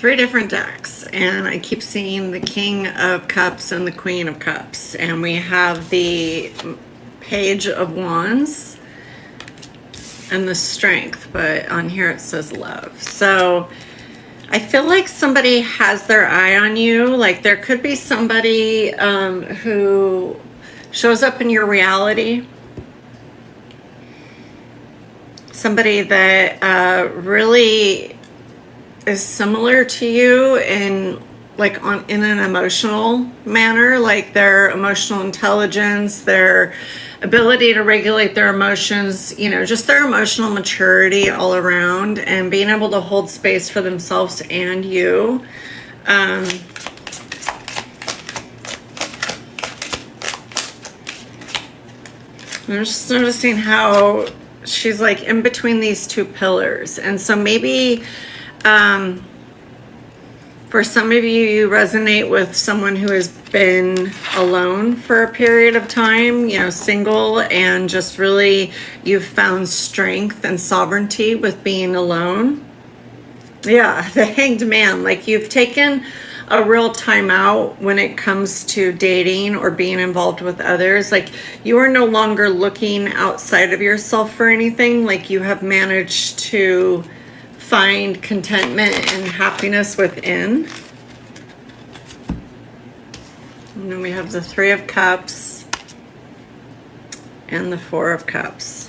three different decks, and I keep seeing the King of Cups and the Queen of Cups, and we have the Page of Wands and the Strength, but on here it says Love. So I feel like somebody has their eye on you. Like there could be somebody who shows up in your reality, somebody that really is similar to you in in an emotional manner, like their emotional intelligence, their ability to regulate their emotions, just their emotional maturity all around, and being able to hold space for themselves and you. I'm just noticing how she's like in between these two pillars. And so maybe for some of you, you resonate with someone who has been alone for a period of time, single, and just really you've found strength and sovereignty with being alone. Yeah, the Hanged Man, like you've taken a real time out when it comes to dating or being involved with others. Like you are no longer looking outside of yourself for anything. Like you have managed to find contentment and happiness within. And then we have the Three of Cups and the Four of Cups.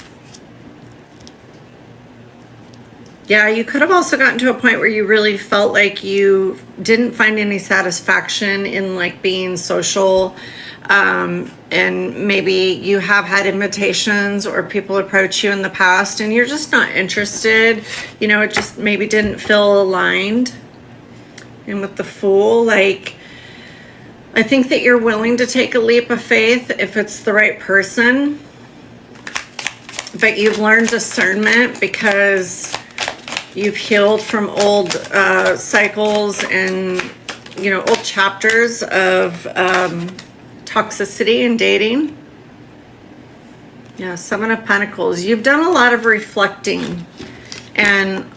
Yeah, you could have also gotten to a point where you really felt like you didn't find any satisfaction in like being social. And maybe you have had invitations or people approach you in the past and you're just not interested. It just maybe didn't feel aligned. And with the Fool, like, I think that you're willing to take a leap of faith if it's the right person. But you've learned discernment because you've healed from old cycles and, old chapters of toxicity in dating. Yeah, Seven of Pentacles. You've done a lot of reflecting and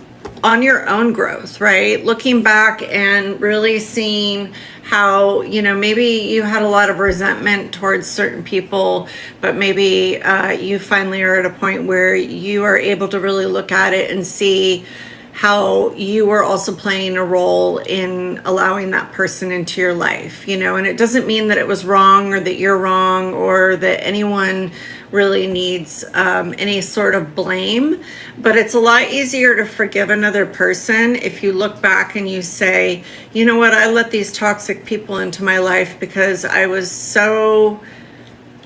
on your own growth, right? Looking back and really seeing how, maybe you had a lot of resentment towards certain people, but maybe you finally are at a point where you are able to really look at it and see how you were also playing a role in allowing that person into your life, and it doesn't mean that it was wrong or that you're wrong or that anyone really needs any sort of blame, but it's a lot easier to forgive another person if you look back and you say, you know what, I let these toxic people into my life because I was so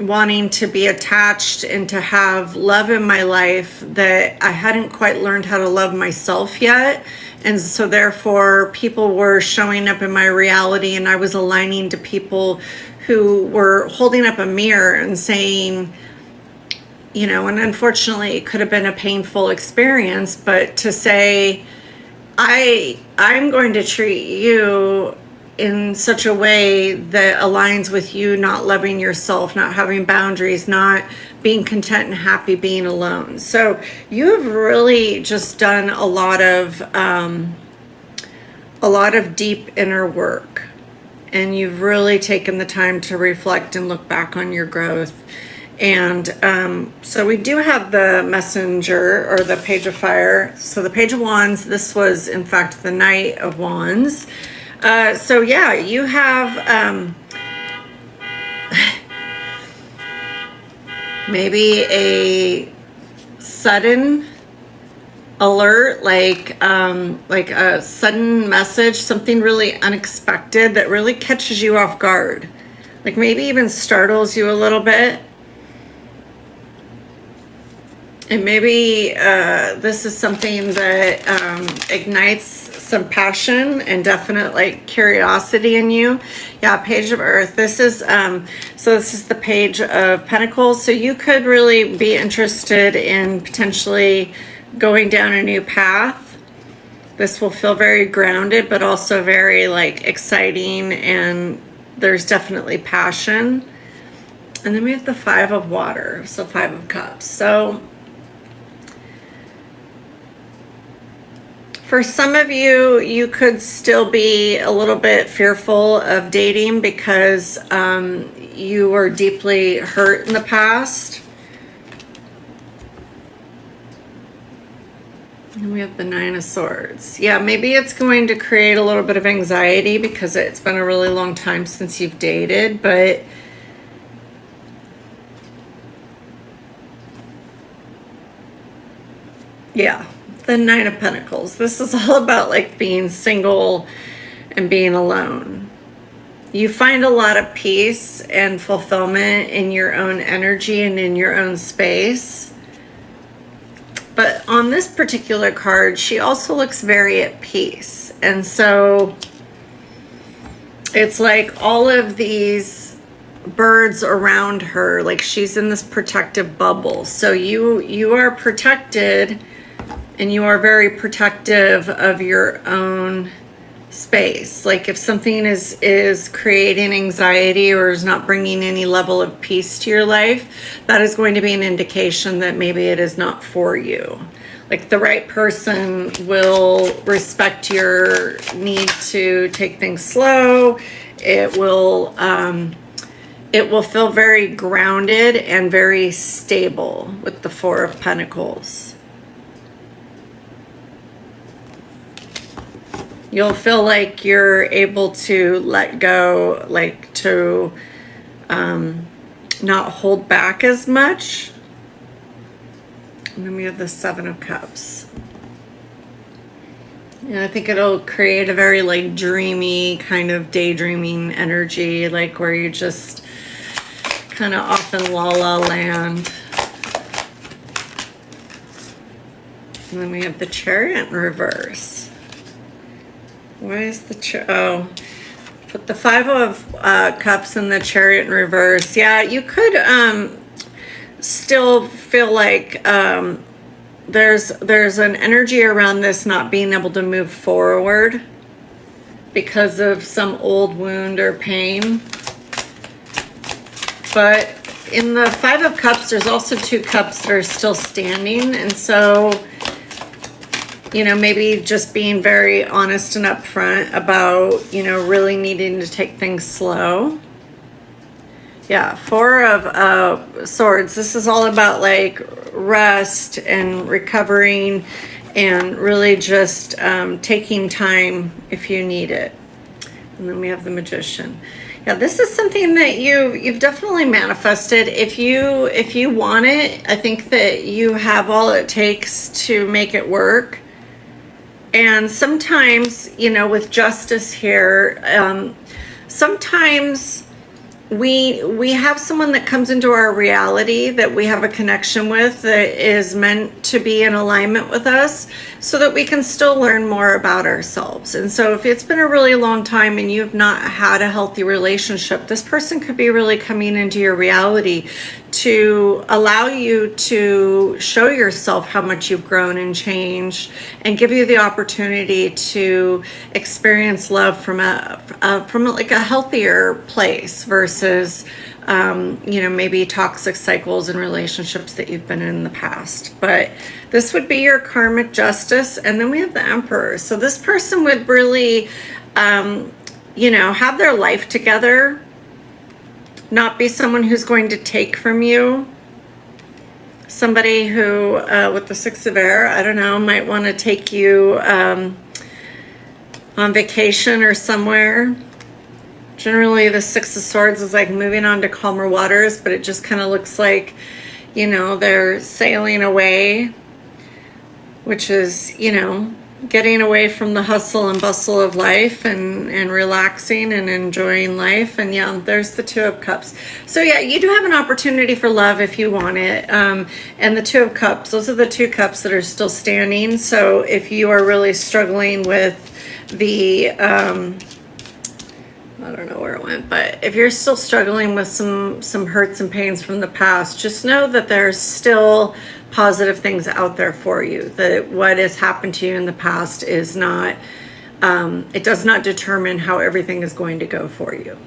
wanting to be attached and to have love in my life that I hadn't quite learned how to love myself yet. And so therefore people were showing up in my reality and I was aligning to people who were holding up a mirror and saying, and unfortunately it could have been a painful experience, but to say, I'm going to treat you in such a way that aligns with you not loving yourself, not having boundaries, not being content and happy being alone. So you have really just done a lot of deep inner work, and you've really taken the time to reflect and look back on your growth. And so we do have the Messenger or the Page of Fire. So the Page of Wands, this was in fact the Knight of Wands. So yeah, you have maybe a sudden alert, like a sudden message, something really unexpected that really catches you off guard, like maybe even startles you a little bit. And maybe this is something that ignites some passion and definite curiosity in you. Yeah, Page of Earth. This is so this is the Page of Pentacles. So you could really be interested in potentially going down a new path. This will feel very grounded, but also very exciting, and there's definitely passion. And then we have the Five of Water, so Five of Cups. So For some of you, you could still be a little bit fearful of dating because you were deeply hurt in the past. And we have the Nine of Swords. Yeah, maybe it's going to create a little bit of anxiety because it's been a really long time since you've dated, but yeah, the Nine of Pentacles. This is all about like being single and being alone. You find a lot of peace and fulfillment in your own energy and in your own space. But on this particular card, she also looks very at peace. And so it's like all of these birds around her, like she's in this protective bubble. So you are protected, and you are very protective of your own space. Like if something is creating anxiety or is not bringing any level of peace to your life, that is going to be an indication that maybe it is not for you. Like the right person will respect your need to take things slow. It will feel very grounded and very stable with the Four of Pentacles. You'll feel like you're able to let go, like to not hold back as much. And then we have the Seven of Cups. And I think it'll create a very like dreamy kind of daydreaming energy, like where you just kind of off in la la land. And then we have the Chariot in reverse. Why is the put the Five of Cups in the Chariot in reverse? Yeah, you could still feel like there's an energy around this not being able to move forward because of some old wound or pain. But in the Five of Cups, there's also two cups that are still standing, and so you know, maybe just being very honest and upfront about, you know, really needing to take things slow. Yeah, Four of Swords. This is all about like rest and recovering and really just taking time if you need it. And then we have the Magician. Yeah, this is something that you've definitely manifested. If you want it, I think that you have all it takes to make it work. And sometimes, you know, with justice here, sometimes we have someone that comes into our reality that we have a connection with that is meant to be in alignment with us so that we can still learn more about ourselves. And so if it's been a really long time and you've not had a healthy relationship, this person could be really coming into your reality to allow you to show yourself how much you've grown and changed and give you the opportunity to experience love from like a healthier place versus you know, maybe toxic cycles and relationships that you've been in the past. But this would be your karmic justice. And then we have the Emperor. So this person would really you know, have their life together, not be someone who's going to take from you. Somebody who, with the Six of Air, I don't know, might want to take you on vacation or somewhere. Generally, the Six of Swords is like moving on to calmer waters, but it just kind of looks like, you know, they're sailing away, which is, you know, getting away from the hustle and bustle of life and relaxing and enjoying life. And yeah, there's the Two of Cups. So yeah, you do have an opportunity for love if you want it. And the Two of Cups, those are the two cups that are still standing. So if you are really struggling with the, I don't know where it went, but if you're still struggling with some hurts and pains from the past, just know that there's still positive things out there for you. That what has happened to you in the past is not, it does not determine how everything is going to go for you.